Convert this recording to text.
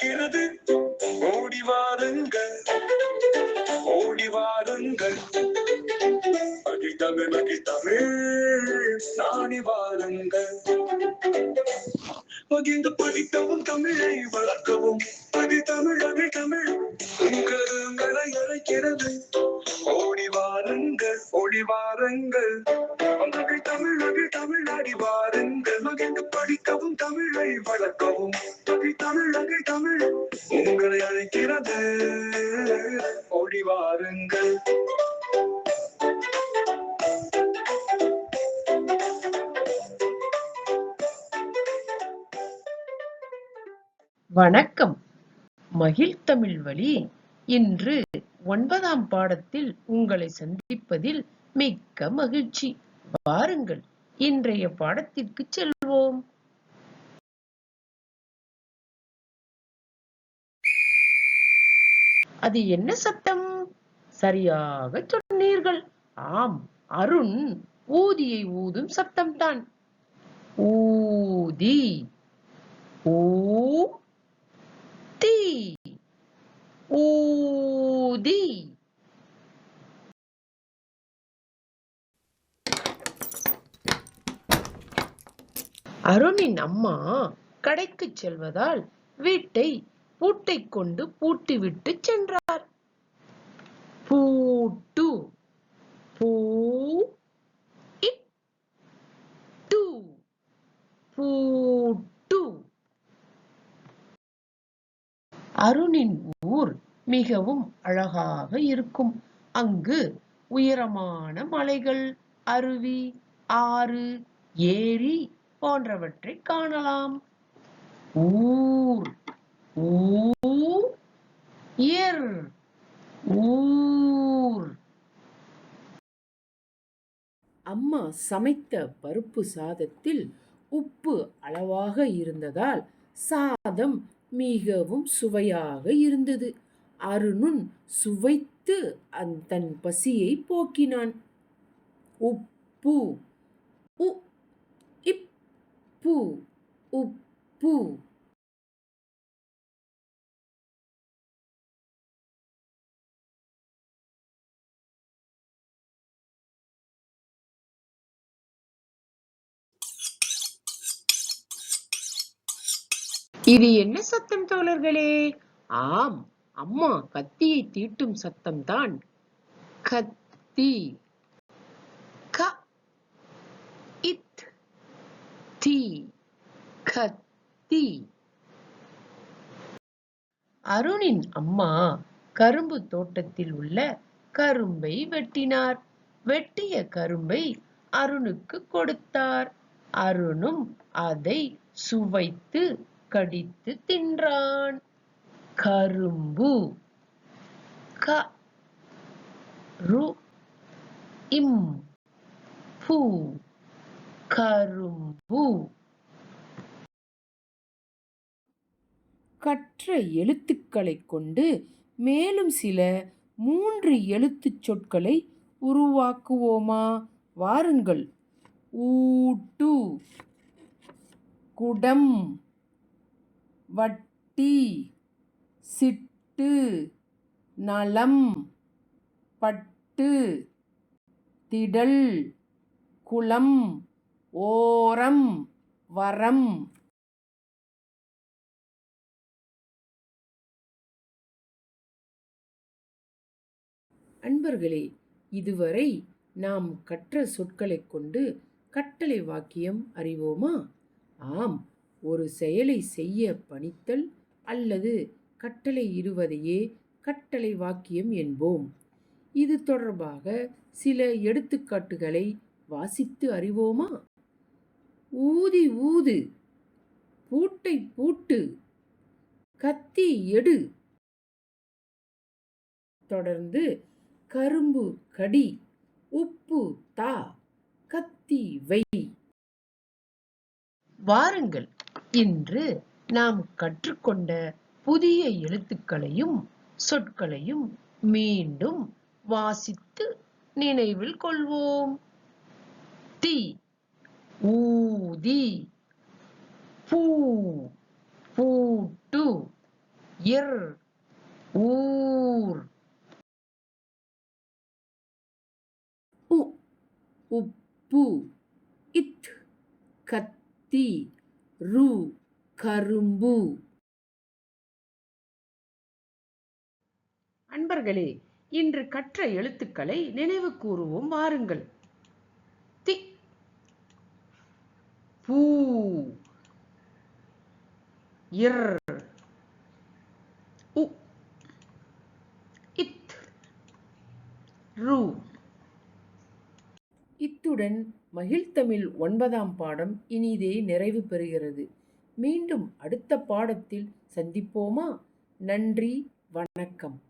அழைக்கிறது. ஓடி வாருங்கள், ஓடி வாருங்கள், மகிழ்தமிழ் மகிழ்தமிழ் நாடி வாருங்கள். மகிழ்ந்து படிக்கவும் தமிழை வளர்க்கவும் தமிழ் தமிழ் உங்களை அழைக்கிறது. ஓடி வாருங்கள், ஓடி வாருங்கள், மகிழ் தமிழ் நாடி வாருங்கள். மகிழ்ந்து படிக்கவும் தமிழை வளர்க்கவும் தமிழ் உங்களை அழைக்கிறது. ஓடி வாருங்கள். வணக்கம். மகிழ்தமிழ் வழி இன்று 9ஆம் பாடத்தில் உங்களை சந்திப்பதில் மிக்க மகிழ்ச்சி. வாருங்கள், இன்றைய பாடத்திற்கு செல்வோம். அது என்ன சத்தம்? சரியாக சொன்னீர்கள். ஆம், அருண் ஊதியை ஊதும் சத்தம்தான். ஊதி, ஊதி, ஊதி. அருணின் அம்மா கடைக்கு செல்வதால் வீட்டை பூட்டை கொண்டு பூட்டிவிட்டு சென்றார். பூட்டு, பூட்டு, பூட்டு. அருணின் ஊர் மிகவும் அழகாக இருக்கும். அங்கு உயரமான மலைகள், அருவி, ஆறு, ஏரி போன்றவற்றை காணலாம். ஊர், ஊர், ஊர். அம்மா சமைத்த பருப்பு சாதத்தில் உப்பு அளவாக இருந்ததால் சாதம் மிகவும் சுவையாக இருந்தது. அருணும் சுவைத்து தன் பசியை போக்கினான். உப்பு, இப்பு, உப்பு. இது என்ன சத்தம் தோழர்களே? ஆம், அம்மா கத்தியை தீட்டும் சத்தம்தான். கத்தி, க, இத், தி, கத்தி. அருணின் அம்மா கரும்பு தோட்டத்தில் உள்ள கரும்பை வெட்டினார். வெட்டிய கரும்பை அருணுக்கு கொடுத்தார். அருணும் அதை சுவைத்து கடித்து தின்றான். கரும்பு, க, ரு, இம், பூ, கரும்பு. கற்ற எழுத்துக்களை கொண்டு மேலும் சில 3 எழுத்துச் சொற்களை உருவாக்குவோமா? வாருங்கள். ஊட்டு, குடம், வட்டி, சிட்டு, நலம், பட்டு, திடல், குளம், ஓரம், வரம். அன்பர்களே, இதுவரை நாம் கற்ற சொற்களைக் கொண்டு கட்டளை வாக்கியம் அறிவோமா? ஆம், ஒரு செயலை செய்ய பணித்தல் அல்லது கட்டளை இடுவதையே கட்டளை வாக்கியம் என்போம். இது தொடர்பாக சில எடுத்துக்காட்டுகளை வாசித்து அறிவோமா? ஊதி ஊது, பூட்டை பூட்டு, கத்தி எடு. தொடர்ந்து கரும்பு கடி, உப்பு தா, கத்தி வை. வாருங்கள், இன்று நாம் கற்றுக்கொண்ட புதிய எழுத்துக்களையும் சொற்களையும் மீண்டும் வாசித்து நினைவில் கொள்வோம். தி, ஊதி, பூ, பூட்டு, உப்பு. இத் கத்தி. ரு கரும்பு. அன்பர்களே, இன்று கற்ற எழுத்துக்களை நினைவு கூறுவோம் வாருங்கள். தி, பூ, இர், உ, இத், ரு. இத்துடன் மகிழ்தமிழ் 9ஆம் பாடம் இனிதே நிறைவு பெறுகிறது. மீண்டும் அடுத்த பாடத்தில் சந்திப்போமா? நன்றி, வணக்கம்.